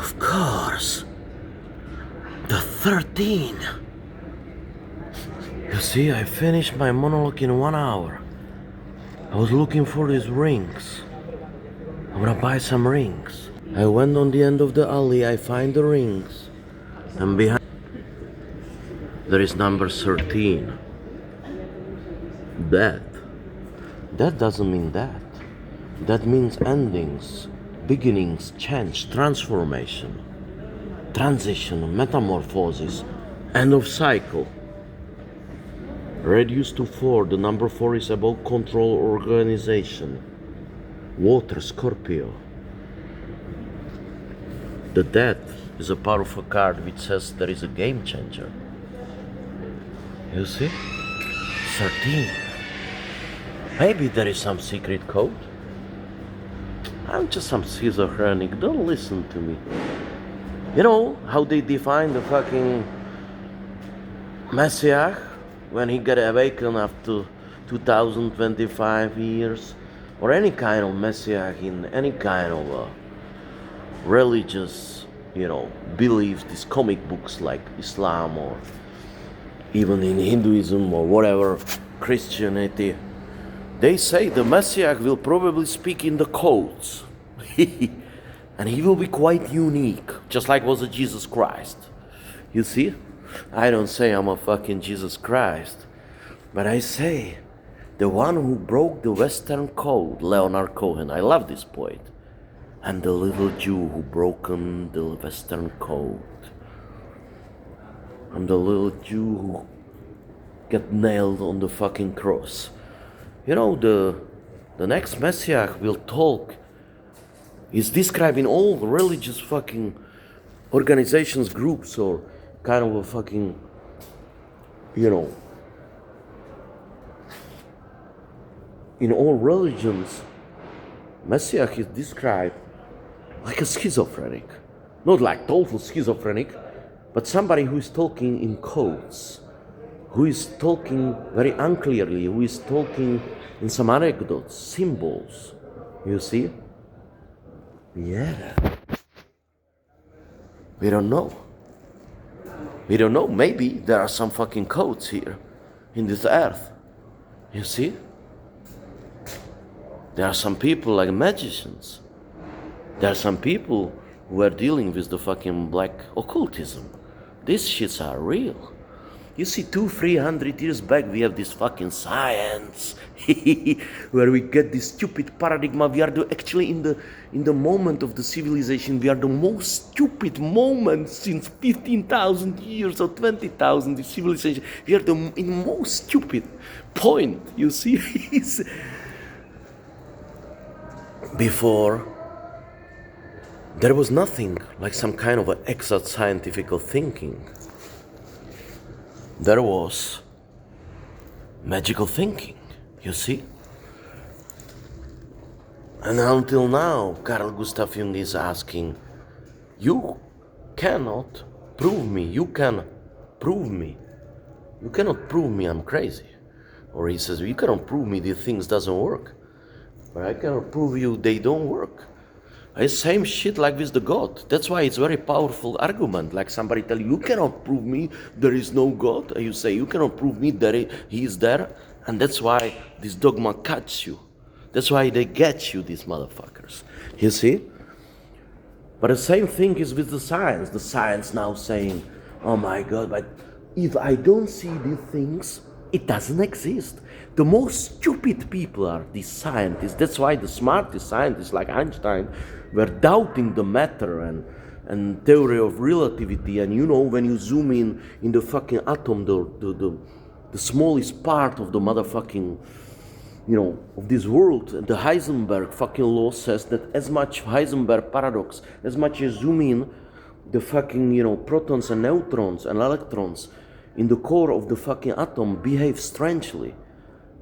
Of course. The 13. You see, I finished my monologue in 1 hour. I was looking for these rings. I'm gonna buy some rings. I went on the end of the alley, I find the rings. And behind there is number 13. Death. That doesn't mean that. That means endings, beginnings, change, transformation, transition, metamorphosis, end of cycle. Reduced to 4, the number 4 is about control, organization. Water, Scorpio. The Death is a powerful card which says there is a game changer. You see? 13. Maybe there is some secret code. I'm just some schizophrenic, don't listen to me. You know how they define the fucking Messiah when he got awakened after 2025 years? Or any kind of Messiah in any kind of religious, beliefs, these comic books like Islam or even in Hinduism or whatever, Christianity. They say the Messiah will probably speak in the codes. And he will be quite unique, just like was a Jesus Christ. You see? I don't say I'm a fucking Jesus Christ, but I say the one who broke the Western code, Leonard Cohen. I love this poet. And the little Jew who broken the Western code. I'm the little Jew who got nailed on the fucking cross. The next Messiah will talk. He's describing all religious fucking organizations, groups, or kind of a fucking, in all religions, Messiah is described like a schizophrenic. Not like total schizophrenic, but somebody who is talking in codes, who is talking very unclearly, who is talking in some anecdotes, symbols. You see? Yeah. We don't know. We don't know. Maybe there are some fucking codes here in this earth. You see? There are some people like magicians. There are some people who are dealing with the fucking black occultism. These shits are real. You see, 200-300 years back, we have this fucking science, where we get this stupid paradigm. We are actually in the moment of the civilization. We are the most stupid moment since 15,000 years or 20,000 civilization. We are in the most stupid point. You see, before there was nothing like some kind of an exact scientific thinking. There was magical thinking, you see? And until now, Carl Gustav Jung is asking, you cannot prove me, you can prove me. You cannot prove me I'm crazy. Or he says, you cannot prove me these things doesn't work. But I cannot prove you they don't work. It's same shit like with the God. That's why it's very powerful argument. Like somebody tell you cannot prove me there is no God. And you say, you cannot prove me that he is there. And that's why this dogma cuts you. That's why they get you, these motherfuckers. You see? But the same thing is with the science. The science now saying, oh my God, but if I don't see these things, it doesn't exist. The most stupid people are these scientists. That's why the smartest scientists like Einstein were doubting the matter and theory of relativity. And when you zoom in the fucking atom, the smallest part of the motherfucking, of this world, the Heisenberg fucking law says that as much Heisenberg paradox, as much as zoom in the fucking, protons and neutrons and electrons in the core of the fucking atom behave strangely.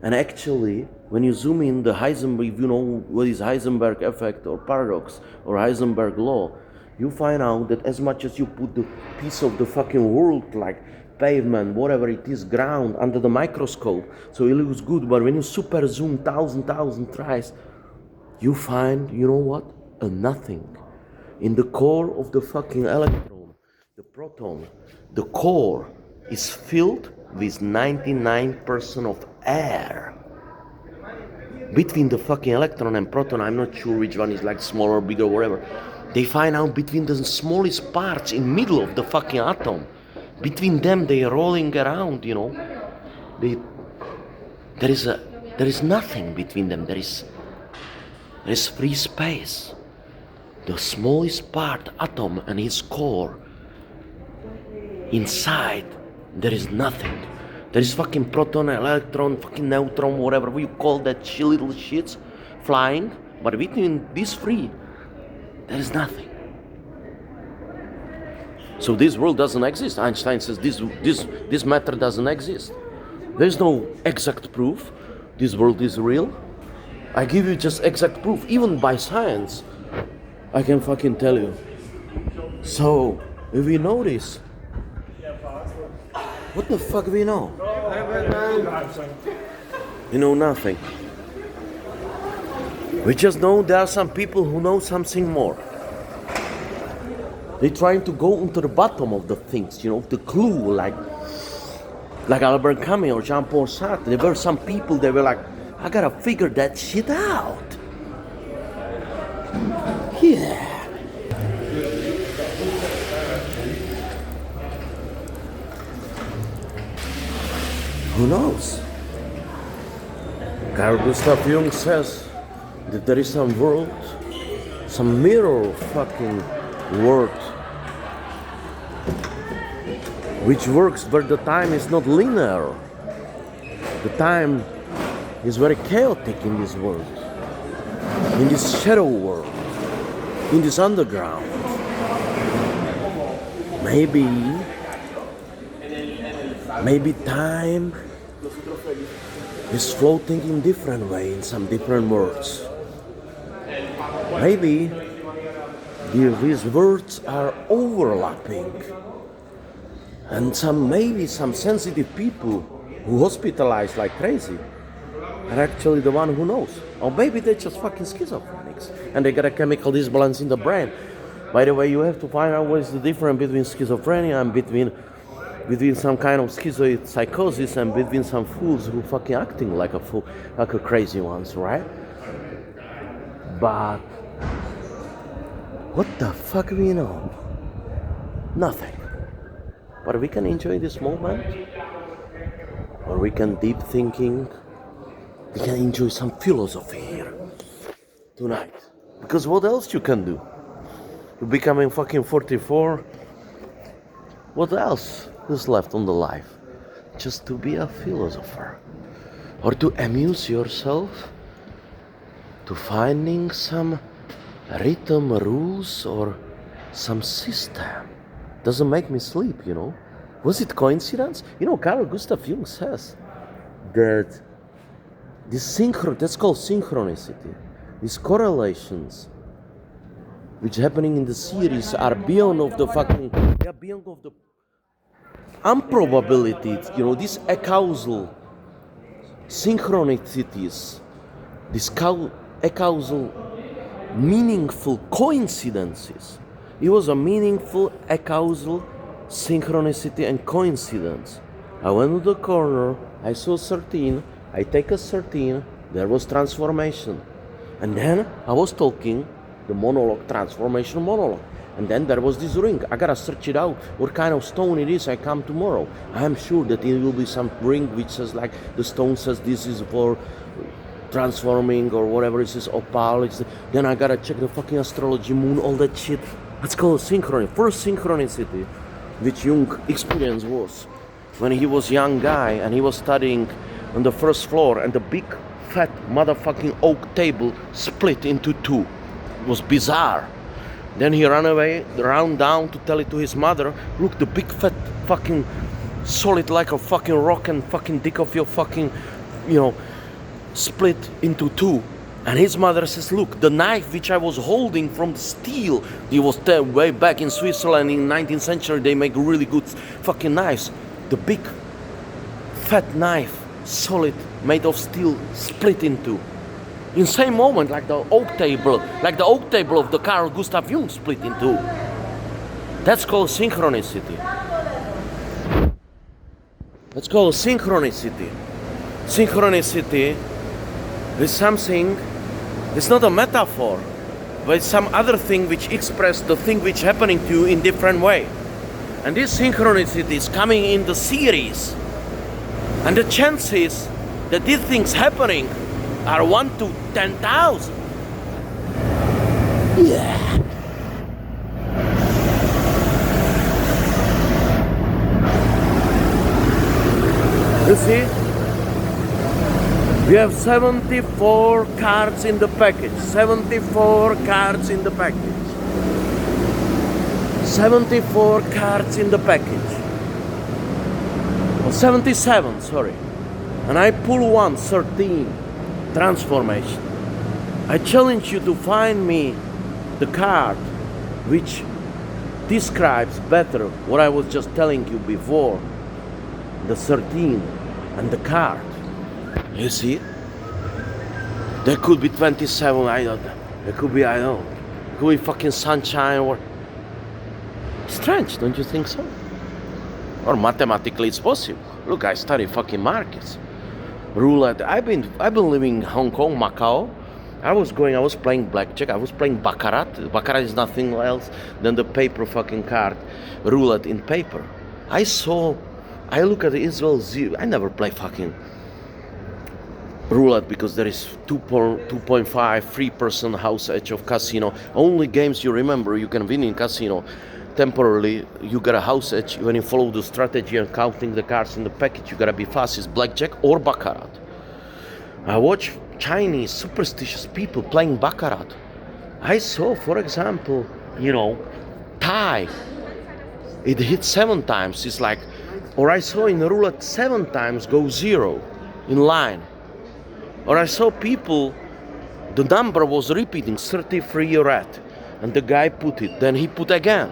And actually, when you zoom in the Heisenberg, what is Heisenberg effect or paradox or Heisenberg law, you find out that as much as you put the piece of the fucking world, like pavement, whatever it is, ground, under the microscope, so it looks good, but when you super zoom thousand tries, you find, a nothing. In the core of the fucking electron, the proton, the core is filled with 99% of air. Between the fucking electron and proton, I'm not sure which one is like smaller, bigger, whatever. They find out between the smallest parts in middle of the fucking atom. Between them, they are rolling around, you know. There is nothing between them. There is free space. The smallest part, atom and its core. Inside, there is nothing. There is fucking proton, electron, fucking neutron, whatever you call that little shits flying. But between these three, there is nothing. So this world doesn't exist. Einstein says this matter doesn't exist. There's no exact proof this world is real. I give you just exact proof, even by science. I can fucking tell you. So, if we know this, what the fuck we know? We know nothing. We just know there are some people who know something more. They're trying to go into the bottom of the things, you know, the clue, like Albert Camus or Jean-Paul Sartre. There were some people, they were like, I gotta figure that shit out. Yeah. Who knows? Carl Gustav Jung says that there is some world, some mirror fucking world, which works where the time is not linear. The time is very chaotic in this world, in this shadow world, in this underground. Maybe time is floating in different way in some different worlds. Maybe these worlds are overlapping, and maybe some sensitive people who hospitalize like crazy are actually the one who knows. Or maybe they're just fucking schizophrenics and they got a chemical disbalance in the brain. By the way, you have to find out what is the difference between schizophrenia and between some kind of schizoid psychosis and between some fools who fucking acting like a fool, like a crazy ones, right? But what the fuck we know? Nothing. But we can enjoy this moment, or we can deep thinking. We can enjoy some philosophy here tonight. Because what else you can do? You're becoming fucking 44. What else is left on the life? Just to be a philosopher. Or to amuse yourself. To finding some rhythm, rules, or some system. Doesn't make me sleep, you know. Was it coincidence? You know, Carl Gustav Jung says that that's called synchronicity. These correlations which happening in the series are beyond of the improbabilities, you know, these acausal synchronicities, these acausal meaningful coincidences. It was a meaningful acausal synchronicity and coincidence. I went to the corner, I saw 13, I take a 13, there was transformation. And then I was talking the monologue, transformation monologue. And then there was this ring. I gotta search it out, what kind of stone it is. I come tomorrow. I am sure that it will be some ring which says like, the stone says this is for transforming or whatever it says, opal. Then I gotta check the fucking astrology, moon, all that shit. That's called synchronicity. First synchronicity which Jung experienced was when he was a young guy and he was studying on the first floor and the big fat motherfucking oak table split into two. It was bizarre. Then he ran down to tell it to his mother, look, the big fat fucking solid like a fucking rock and fucking dick of your fucking, you know, split into two. And his mother says, look, the knife which I was holding from the steel, it was there way back in Switzerland in 19th century, they make really good fucking knives. The big fat knife, solid, made of steel, split in two. In same moment, like the oak table of the Carl Gustav Jung split in two. That's called synchronicity. That's called synchronicity. Synchronicity is something, it's not a metaphor, but it's some other thing which expresses the thing which happening to you in different way. And this synchronicity is coming in the series. And the chances that these things happening are 1 to 10,000. Yeah. You see? We have 74 cards in the package. 74 cards in the package. 74 cards in the package. Oh, 77, sorry. And I pull 1, 13. Transformation. I challenge you to find me the card which describes better what I was just telling you before. The 13 and the card. You see? There could be 27, I don't know. There could be, I don't know. It could be fucking sunshine or... Strange, don't you think so? Or mathematically it's possible. Look, I study fucking markets. Roulette. I've been living in Hong Kong, Macau. I was playing blackjack, I was playing baccarat. Baccarat is nothing else than the paper fucking card. Roulette in paper. I look at the Israel zero. I never play fucking roulette because there is 2.5, 3% house edge of casino. Only games you remember you can win in casino. Temporarily, you got a house edge. When you follow the strategy and counting the cards in the package, you gotta be fast. It's blackjack or baccarat. I watch Chinese superstitious people playing baccarat. I saw, for example, Thai. It hit 7 times. It's like, or I saw in roulette 7 times go 0 in line. Or I saw people, the number was repeating 33 red, and the guy put it. Then he put again.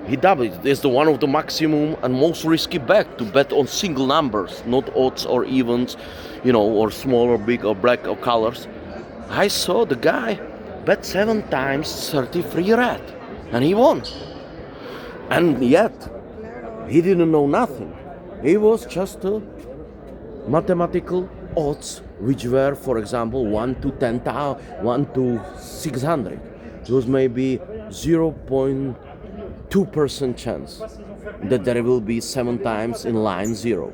He doubled it. It's one of the maximum and most risky bet to bet on single numbers, not odds or evens, or small or big or black or colors. I saw the guy bet 7 times 33 red, and he won. And yet, he didn't know nothing. It was just a mathematical odds, which were, for example, 1 to 10,000, 1 to 600. It was maybe 0.2% chance that there will be 7 times in line 0.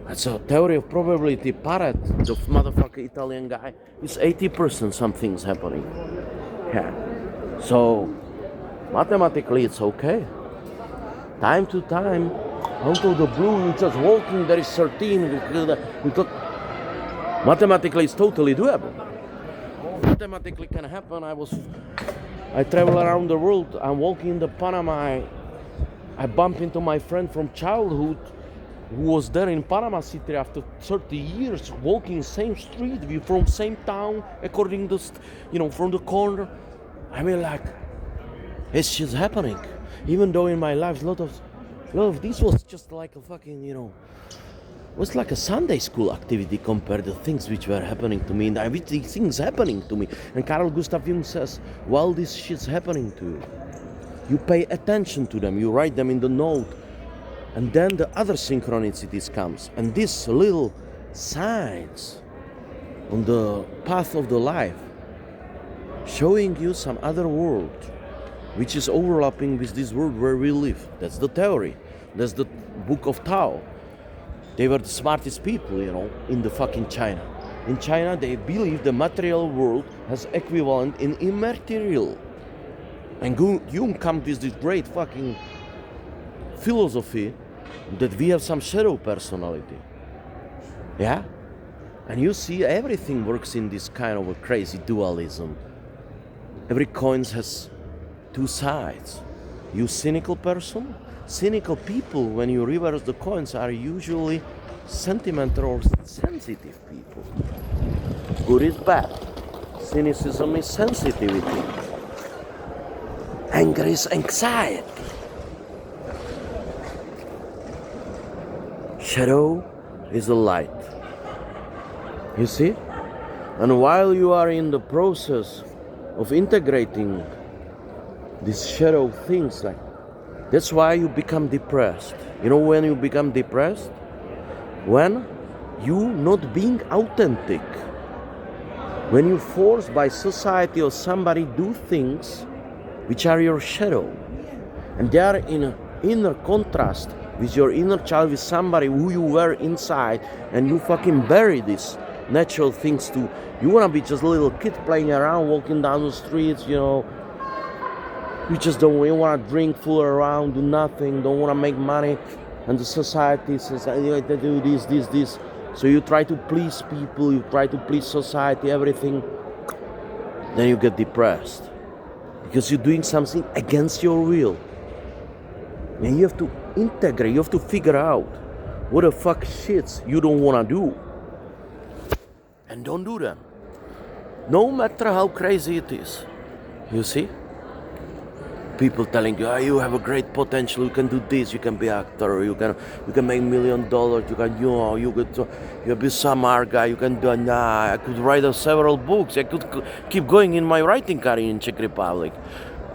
That's a theory of probability. Parrot, the motherfucker Italian guy, is 80% something's happening. Yeah. So, mathematically it's okay. Time to time, out of the blue, you just walking, there is 13. Mathematically it's totally doable. Mathematically can happen. I travel around the world. I'm walking in the Panama. I bump into my friend from childhood who was there in Panama City after 30 years, walking same street, we from same town, according to, from the corner. I mean, like, it's just happening. Even though in my life, a lot of this was just like a fucking, was like a Sunday school activity compared to things which were happening to me, and which these things happening to me. And Carl Gustav Jung says, while this shit's happening to you, you pay attention to them, you write them in the note, and then the other synchronicities comes, and these little signs on the path of the life, showing you some other world, which is overlapping with this world where we live. That's the theory. That's the book of Tao. They were the smartest people, in the fucking China. In China, they believe the material world has equivalent in immaterial. And Jung comes with this great fucking philosophy that we have some shadow personality. Yeah? And you see, everything works in this kind of a crazy dualism. Every coin has 2 sides. You cynical person? Cynical people, when you reverse the coins, are usually sentimental or sensitive people. Good is bad. Cynicism is sensitivity. Anger is anxiety. Shadow is a light. You see? And while you are in the process of integrating these shadow things, like that's why you become depressed. You know when you become depressed? When you not being authentic. When you forced by society or somebody do things which are your shadow. And they are in inner contrast with your inner child, with somebody who you were inside, and you fucking bury these natural things too. You wanna be just a little kid playing around, walking down the streets, you know. You just don't, you wanna drink, fool around, do nothing, don't wanna make money. And the society says, you have to do this. So you try to please people, you try to please society, everything. Then you get depressed. Because you're doing something against your will. And you have to integrate, you have to figure out what the fuck shits you don't wanna do. And don't do them. No matter how crazy it is. You see? People telling you, you have a great potential, you can do this, you can be actor, you can make $1 million, you can, you could be some art guy, you can do, I could write several books, I could keep going in my writing career in Czech Republic.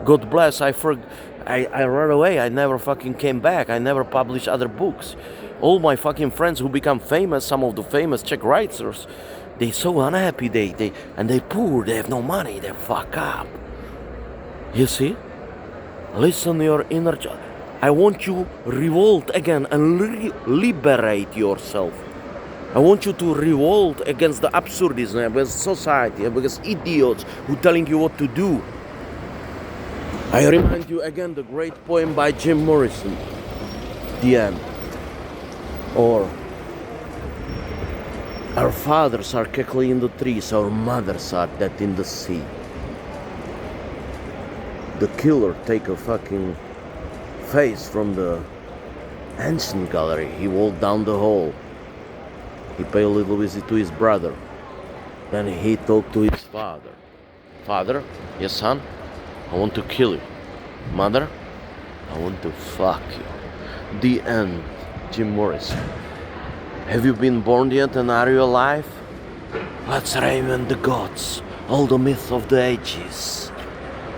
God bless, I ran away, I never fucking came back, I never published other books. All my fucking friends who become famous, some of the famous Czech writers, they so unhappy, they poor, they have no money, they fuck up. You see? Listen to your inner child. I want you to revolt again and liberate yourself. I want you to revolt against the absurdism, against society, against idiots who are telling you what to do. I remind you again the great poem by Jim Morrison, The End. Or, our fathers are cackling in the trees, our mothers are dead in the sea. The killer take a fucking face from the ancient gallery. He walked down the hall. He paid a little visit to his brother. Then he talked to his father. Father, yes son, I want to kill you. Mother, I want to fuck you. The End, Jim Morrison. Have you been born yet and are you alive? Let's reinvent the gods, all the myths of the ages.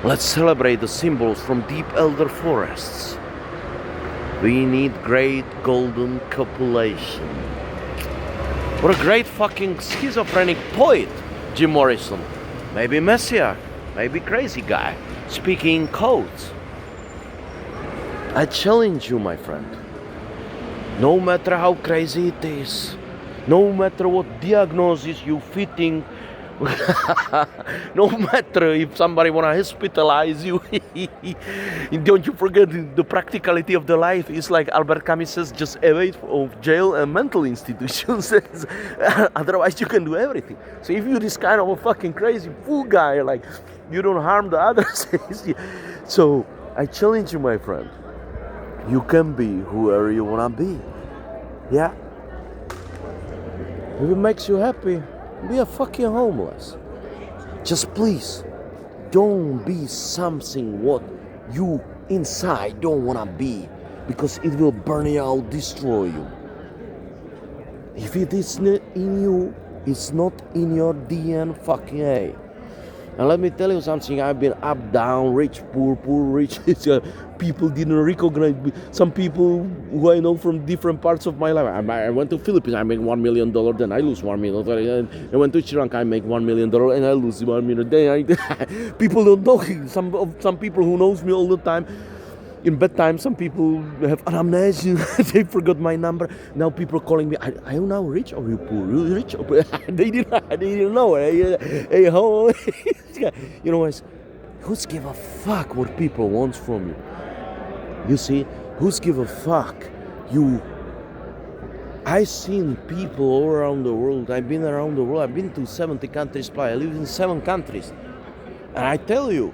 Let's celebrate the symbols from deep elder forests. We need great golden copulation. What a great fucking schizophrenic poet, Jim Morrison. Maybe messiah, maybe crazy guy, speaking in codes. I challenge you, my friend. No matter how crazy it is, no matter what diagnosis you fitting, no matter if somebody wanna hospitalize you, don't you forget the practicality of the life is like Albert Camus says, just evade of jail and mental institutions. Otherwise you can do everything. So if you're this kind of a fucking crazy fool guy, like you don't harm the others. So I challenge you, my friend. You can be whoever you wanna be. Yeah. If it makes you happy, be a fucking homeless. Just please, don't be something what you inside don't wanna be, because it will burn you out, destroy you. If it is not in you, it's not in your DNA fucking A. And let me tell you something, I've been up, down, rich, poor, rich. People didn't recognize me. Some people who I know from different parts of my life. I went to Philippines, I make $1 million, then I lose $1 million. I went to Sri Lanka, I make $1 million, and I lose $1 million. Then people don't know. Some people who knows me all the time. In bad times, some people have amnesia. They forgot my number. Now people calling me, are you now rich or you poor? You rich or poor? They didn't know. Hey, how? You know, who's give a fuck what people want from you? You see, who's give a fuck? I've seen people all around the world. I've been around the world. I've been to 70 countries plus. I live in 7 countries. And I tell you,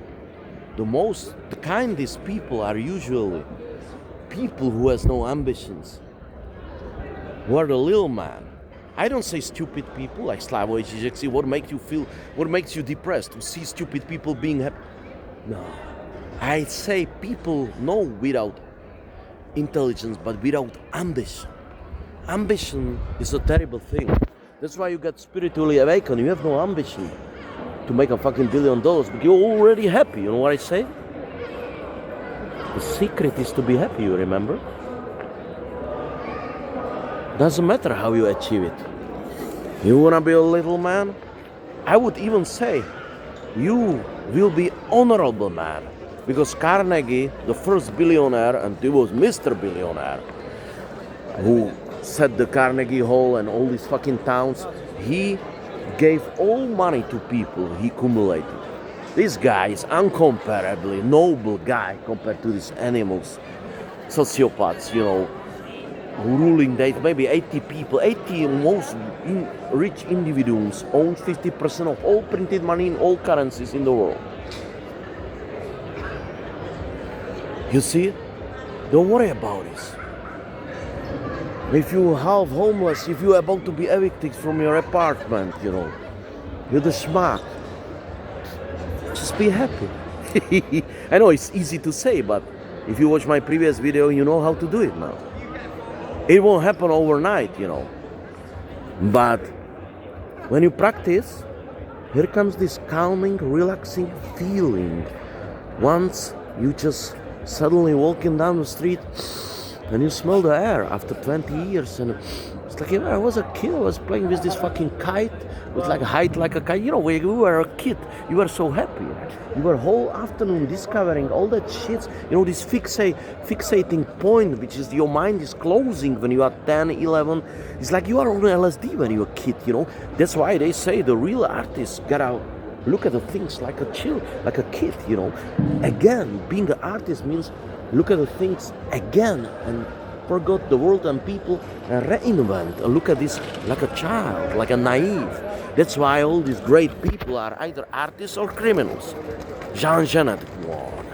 the kindest people are usually people who has no ambitions, who are the little man. I don't say stupid people like Slavoj Žižek. What makes you depressed to see stupid people being happy? No. I say people know without intelligence, but without ambition. Ambition is a terrible thing. That's why you got spiritually awakened. You have no ambition to make a fucking $1 billion, but you're already happy. You know what I say? The secret is to be happy, you remember? Doesn't matter how you achieve it. You wanna be a little man? I would even say you will be honorable man. Because Carnegie, the first billionaire, and he was Mr. Billionaire, who set the Carnegie Hall and all these fucking towns, he gave all money to people he accumulated. This guy is incomparably noble guy compared to these animals, sociopaths, you know, ruling maybe 80 people, 80 most rich individuals owns 50% of all printed money in all currencies in the world. You see, don't worry about this. If you're half homeless, if you're about to be evicted from your apartment, you know, you're the schmuck. Just be happy. I know it's easy to say, but if you watch my previous video, you know how to do it now. It won't happen overnight, you know. But when you practice, here comes this calming, relaxing feeling. Once you just suddenly walking down the street and you smell the air after 20 years, and it's like, I was a kid, I was playing with this fucking kite with like a height like a kite. You know, when you were a kid, you were so happy. You were whole afternoon discovering all that shit. You know, this fixating point, which is your mind is closing when you are 10, 11. It's like you are on LSD when you're a kid, you know. That's why they say the real artists gotta look at the things like a kid, you know. Again, being an artist means look at the things again and forget the world and people and reinvent and look at this like a child, like a naive. That's why all these great people are either artists or criminals. Jean Genet, one,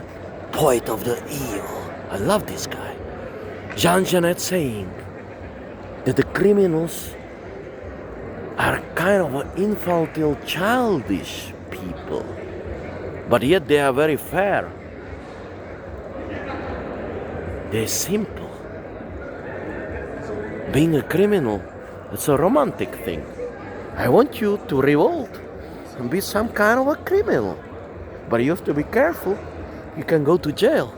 poet of the evil. I love this guy. Jean Genet saying that the criminals are kind of an infantile, childish people, but yet they are very fair. They're simple. Being a criminal, it's a romantic thing. I want you to revolt and be some kind of a criminal, but you have to be careful. You can go to jail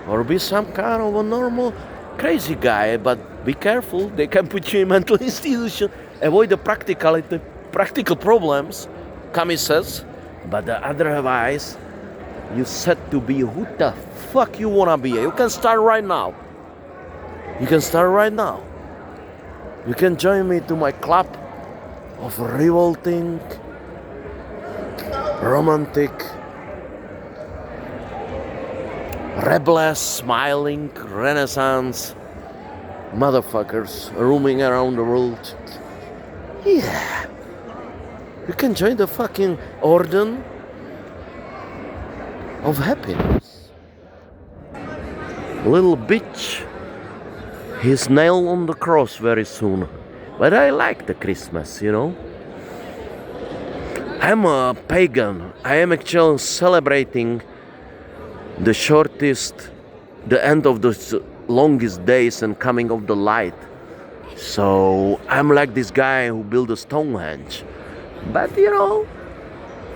or be some kind of a normal crazy guy, but be careful. They can put you in mental institution. Avoid the practical problems, Camus says, but otherwise, you said to be who the fuck you wanna be. You can start right now. You can start right now. You can join me to my club of revolting, romantic, rebellious, smiling, Renaissance motherfuckers roaming around the world. Yeah. You can join the fucking Order of Happiness. Little bitch. He's nailed on the cross very soon. But I like the Christmas, you know. I'm a pagan. I am actually celebrating the end of the longest days and coming of the light. So I'm like this guy who built a Stonehenge. But you know,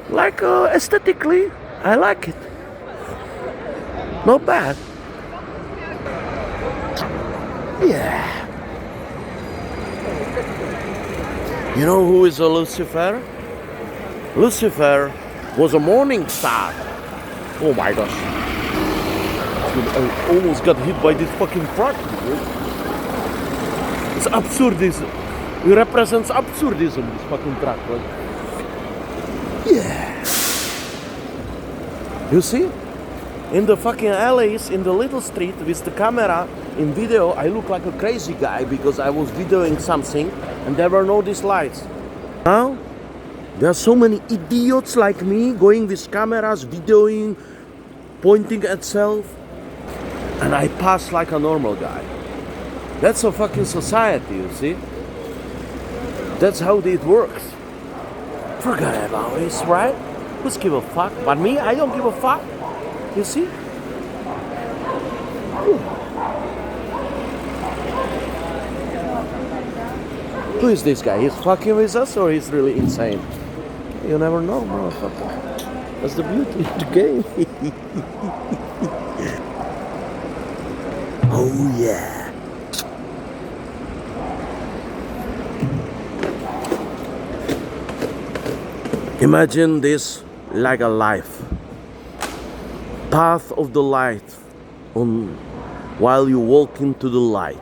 like aesthetically, I like it. Not bad. Yeah. You know who is a Lucifer? Lucifer was a morning star. Oh my gosh. I almost got hit by this fucking truck. It's absurdism. It represents absurdism, this fucking truck. Right? Yeah. You see? In the fucking alleys, in the little street with the camera, in video, I look like a crazy guy because I was videoing something and there were no these lights. Now, there are so many idiots like me going with cameras, videoing, pointing at self, and I pass like a normal guy. That's a fucking society, you see? That's how it works. Forget about this, right? Who's give a fuck? But me, I don't give a fuck. You see? Who is this guy? He's fucking with us or he's really insane? You never know, motherfucker. That's the beauty of the game. Oh yeah. Imagine this like a life. Path of the light on while you walk into the light.